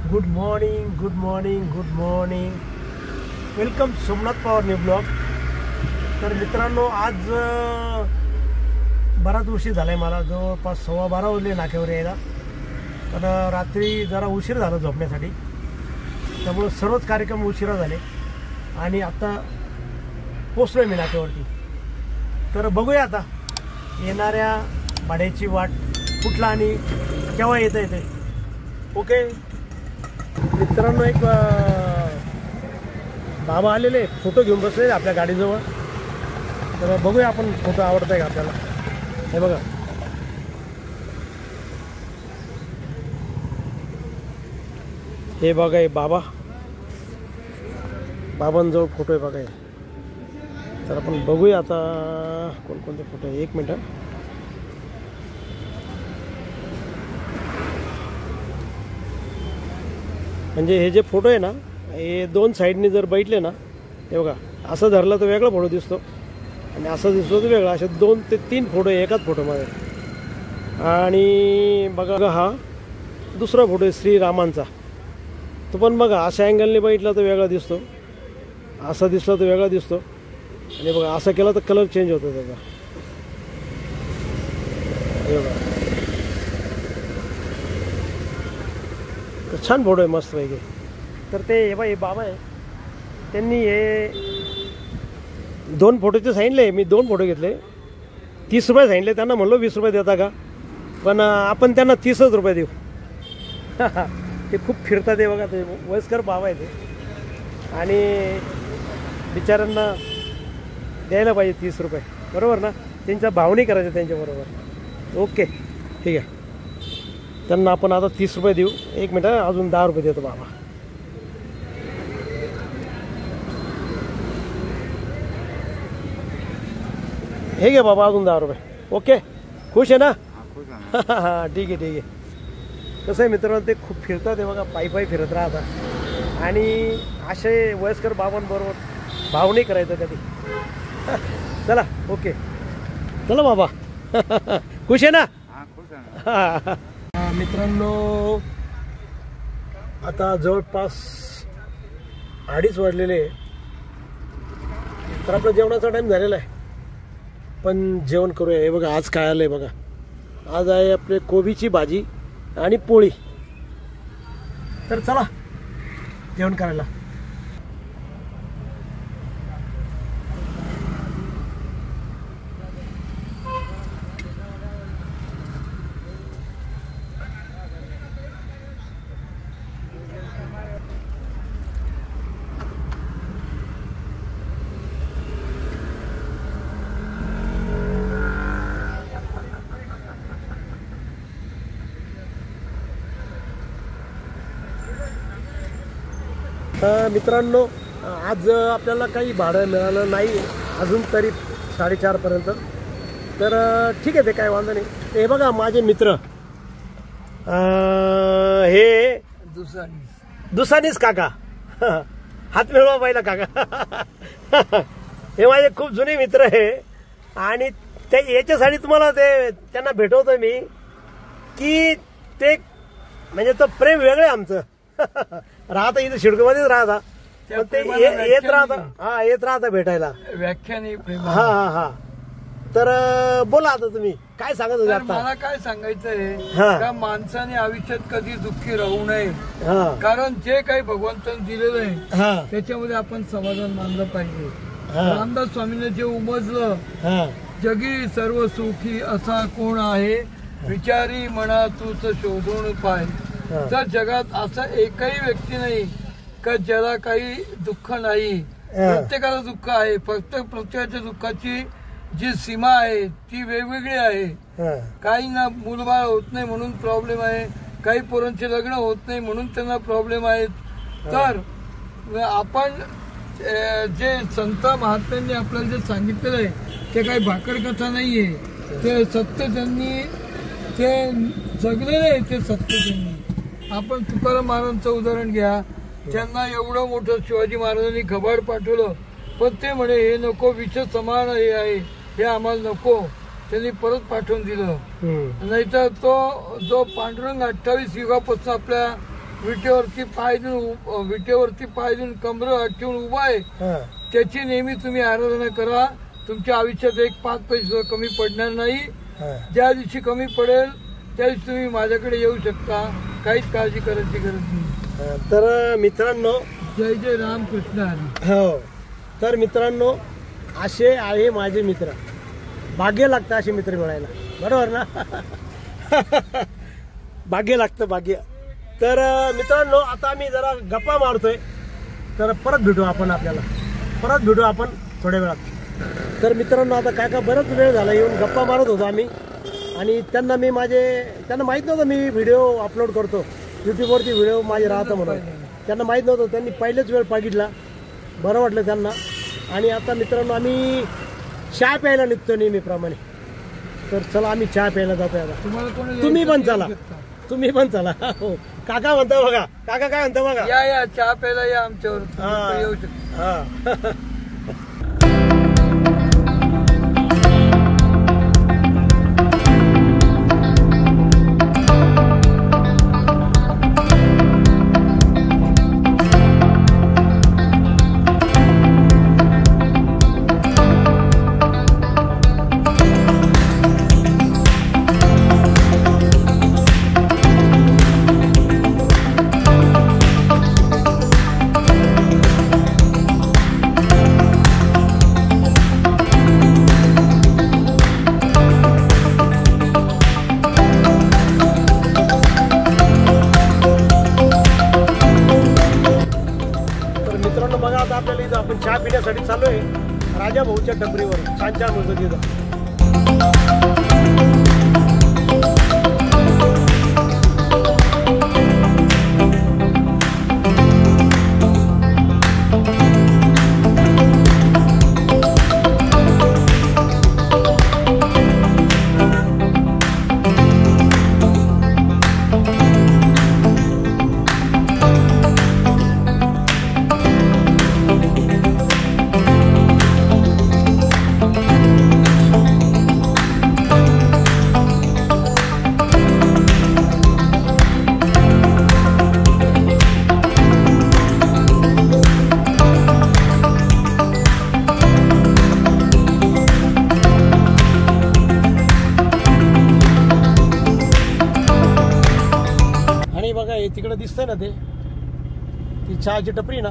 Good morning, good morning, good morning. Welcome Somnath Pawar new blog. तर मित्रांनो, आज बराच उशीर झाला आहे. मला जवळपास 12:15 वाजले नाक्यावर यायला. पण रात्री जरा उशीर झाला झोपण्यासाठी, त्यामुळे सर्वच कार्यक्रम उशिरा झाले आणि आता पोचलो आहे मी नाक्यावरती. तर बघूया आता येणाऱ्या भाड्याची वाट कुठला आणि केव्हा येता येते. ओके मित्रांनो, एक बाबा आलेले फोटो घेऊन बसले आपल्या गाडीजवळ. तर बघूया आपण फोटो आवडताय का आपल्याला. हे बघा, हे बघा, हे बाबांजवळ फोटो आहे बघा. तर आपण बघूया आता कोणकोणते फोटो आहे. एक मिनिट. म्हणजे हे जे फोटो आहे ना, हे दोन साईडनी जर बैठले ना, हे बघा, असं धरलं तर वेगळा फोटो दिसतो आणि असं दिसतो तर वेगळा. असे 2 ते 3 फोटो एकाच फोटोमध्ये. आणि बघा, हा दुसरा फोटो आहे श्रीरामांचा. तो पण बघा, अशा अँगलने बैठला तर वेगळा दिसतो, असा दिसला तर वेगळा दिसतो. आणि बघा, असं केलं तर कलर चेंज होतो त्याचा. हे बघा, छान फोटो आहे, मस्त पैकी. तर ते हे बाबा आहे, त्यांनी हे 2 फोटोचे सांगितले. मी 2 फोटो घेतले, 30 रुपये सांगितले. त्यांना म्हणलो 20 रुपये देता का, पण आपण त्यांना 30च रुपये देऊ. ते खूप फिरतात ते बघा, ते वयस्कर बाबा आहे ते, आणि बिचाऱ्यांना द्यायला पाहिजे 30 रुपये, बरोबर ना. त्यांच्या भावनी करायच्या त्यांच्याबरोबर. ओके ठीक आहे, त्यांना आपण आता 30 रुपये देऊ. एक मिनिट, अजून 10 रुपये देतो बाबा. हे घे बाबा, अजून 10 रुपये. ओके, खुश आहे ना. हां ठीक आहे, ठीक आहे. कसं आहे मित्रांनो, ते खूप फिरतात ते बघा, पायी फिरत राहतात. आणि असे वयस्कर बाबांबरोबर भाव नाही करायचं कधी. चला ओके, चला बाबा. खुश आहे ना. मित्रांनो, आता जवळपास 2:30 वाजलेले. तर आपला जेवणाचा टाईम झालेला आहे, पण जेवण करूया. हे बघा, आज काय आलं आहे बघा. आज आहे आपले कोबीची भाजी आणि पोळी. तर चला जेवण करायला. मित्रांनो, आज आपल्याला काही भाडं मिळालं नाही अजून तरी 4:30 पर्यंत. तर ठीक आहे, ते काय वांधा नाही. हे बघा, माझे मित्र, हे दुसानीस काका, हात मिळवा पाहिला काका. हे माझे खूप जुने मित्र आहे. आणि ते याच्यासाठी तुम्हाला त्यांना भेटवतो मी, की ते म्हणजे तो प्रेम वेगळं आमचं. राहता इथे शिडकोमध्येच राहता, पण ते येत राहता. हा, येत राहता भेटायला. व्याख्यान. हा हा हा. तर बोला आता, तुम्ही काय सांगत होते आता. मला काय सांगायचंय का, माणसाने आयुष्यात कधी दुःखी राहू नये. कारण जे काही भगवंताने दिलेलं आहे त्याच्यामध्ये आपण समाधान मानलं पाहिजे. रामदास स्वामीने जे उमजलं, जगी सर्व सुखी असा कोण आहे, विचारी मना तूच शोधून पाय. तर जगात असा एकही व्यक्ती नाही का ज्याला काही दुःख नाही. प्रत्येकाला दुःख आहे. फक्त प्रत्येकाच्या दुःखाची जी सीमा आहे ती वेगवेगळी आहे. काहींना मुलबाळ होत नाही म्हणून प्रॉब्लेम आहे, काही पोरांचे लग्न होत नाही म्हणून त्यांना प्रॉब्लेम आहेत. तर आपण जे संत महात्म्यांनी आपल्याला जे सांगितलेलं आहे ते काही भाकड कथा नाहीये. ते सत्य त्यांनी ते जगलेलं आहे, ते सत्य त्यांनी. आपण तुकाराम महाराजांचं उदाहरण घ्या. त्यांना एवढं मोठं शिवाजी महाराजांनी घबाड पाठवलं, पण ते म्हणे हे नको, विष समान हे आहे, हे आम्हाला नको. त्यांनी परत पाठवून दिलं. नाहीतर तो जो पांडुरंग 28 युगापासून आपल्या विटेवरती पाय देऊन कमर ठेवून उभा आहे त्याची नेहमी तुम्ही आराधना करा. तुमच्या आयुष्यात एक 5 पैसे कमी पडणार नाही. ज्या दिवशी कमी पडेल त्या दिवशी तुम्ही माझ्याकडे येऊ शकता. काहीच काळजी करायची गरज नाही. तर मित्रांनो, जय जय राम कृष्ण हरी. हो, तर मित्रांनो, असे आहे माझे मित्र. भाग्य लागतं असे मित्र मिळायला, बरोबर ना? भाग्य लागतं, भाग्य. तर मित्रांनो, आता आम्ही जरा गप्पा मारतोय. तर परत भेटू आपण थोड्या वेळात. तर मित्रांनो, आता काका बराच वेळ झाला येऊन गप्पा मारत होतो आम्ही. आणि त्यांना माहीत नव्हतं मी व्हिडिओ अपलोड करतो यूट्यूबवरती. व्हिडिओ माझे राहतं म्हणून त्यांना माहीत नव्हतं. त्यांनी पहिलेच वेळ पागितला, बरं वाटलं त्यांना. आणि आता मित्रांनो, आम्ही चहा प्यायला निघतो नेहमीप्रमाणे. तर चला, आम्ही चहा प्यायला जातोय आता. तुम्ही पण चला. हो, काका म्हणता बघा. काका काय म्हणता बघा. या चहा प्यायला या आमच्यावर येऊ शकता. आपण चहा पिण्यासाठी चालू आहे राजा भाऊच्या टपरीवर. छान छान होतं तिथं. तिकडे दिसतंय ना ती चहाची टपरी ना,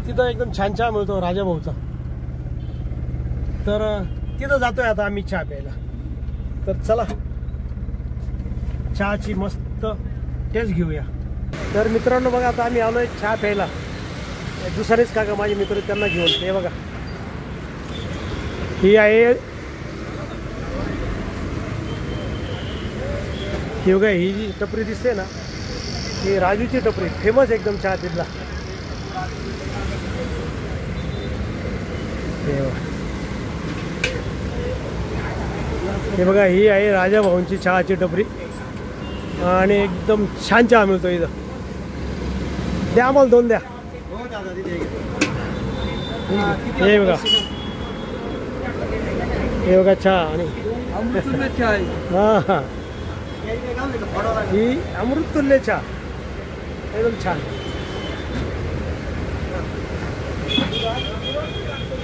तिथं एकदम छान चहा मिळतो राजा भाऊचा. तर तिथं जातोय आता आम्ही चहा प्यायला. तर चला, चहाची मस्त टेस्ट घेऊया. तर मित्रांनो बघा, आता आम्ही आलोय चहा प्यायला. दुसरेच काका माझे मित्र, त्यांना घेऊन. ते बघा, ही आहे ही जी टपरी दिसते ना, ही राजूची टपरी. फेमस एकदम चहा तिथला. हे बघा, ही आहे राजा भाऊंची चहाची टपरी. आणि एकदम छान चहा मिळतो इथं. द्या आम्हाला 2 द्या. हे बघा, हे बघा चहा. आणि हा, ही अमृततुल्य चहा एकदम छान,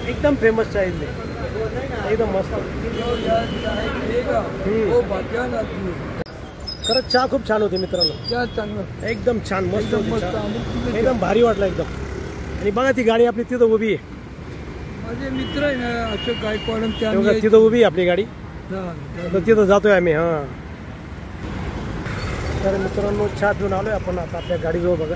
एकदम फेमस चहा इथले, एकदम मस्त. खरंच चहा खूप छान होती मित्रांनो. एकदम छान, मस्त, एकदम भारी वाटलं एकदम. आणि बघा, ती गाडी आपली तिथं उभी आहे. माझे मित्र आहे ना अशोक गायकवाड, तिथं उभी आहे आपली गाडी. तर तिथं जातोय आम्ही. हा, तर मित्रांनो, चहा पिऊन आलोय आपण आता आपल्या गाडीजवळ. बघा,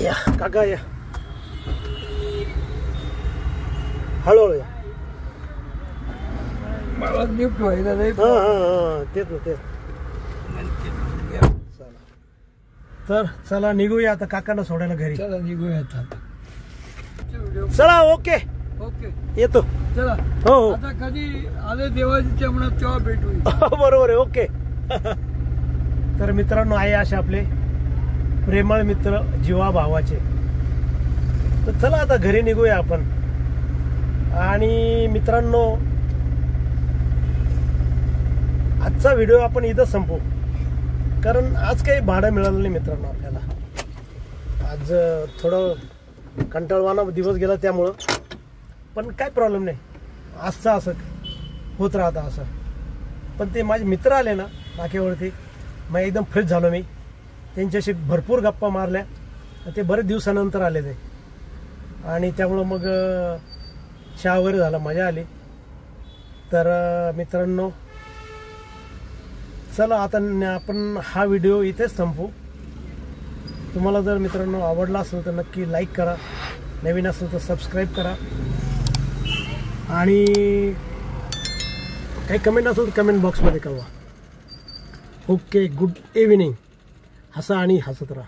या काका, या हळूहळू या. मला लिफ्ट व्हायला नाही. तेच. तर चला निघूया आता काकांना सोडायला घरी. चला निघूया आता. चला, ओके, येतो. चला. हो, आता कधी आले देवाजीच्या मनात तेव्हा भेटू. बरोबर आहे. ओके. तर मित्रांनो, आहे असे आपले प्रेमळ मित्र जीवा भावाचे. तर चला आता घरी निघूया आपण. आणि मित्रांनो, आजचा व्हिडिओ आपण इथं संपवू, कारण आज काही भाडं मिळालं नाही मित्रांनो आपल्याला. आज थोडं कंटाळवाणा दिवस गेला त्यामुळं, पण काय प्रॉब्लेम नाही, आजचं असं होत राहतं असं. पण ते माझे मित्र आले ना नाक्यावरती, मग एकदम फ्रेश झालो मी. त्यांच्याशी भरपूर गप्पा मारल्या, ते बरेच दिवसानंतर आले ते, आणि त्यामुळं मग चहा वगैरे झाला, मजा आली. तर मित्रांनो, चला आता आपण हा व्हिडिओ इथेच संपू. तुम्हाला जर मित्रांनो आवडला असेल तर नक्की लाईक करा, नवीन असेल तर सबस्क्राईब करा, आणि काही कमेंट असेल तर कमेंट बॉक्समध्ये कळवा. Okay, good evening. हसा आणि हसत राहा.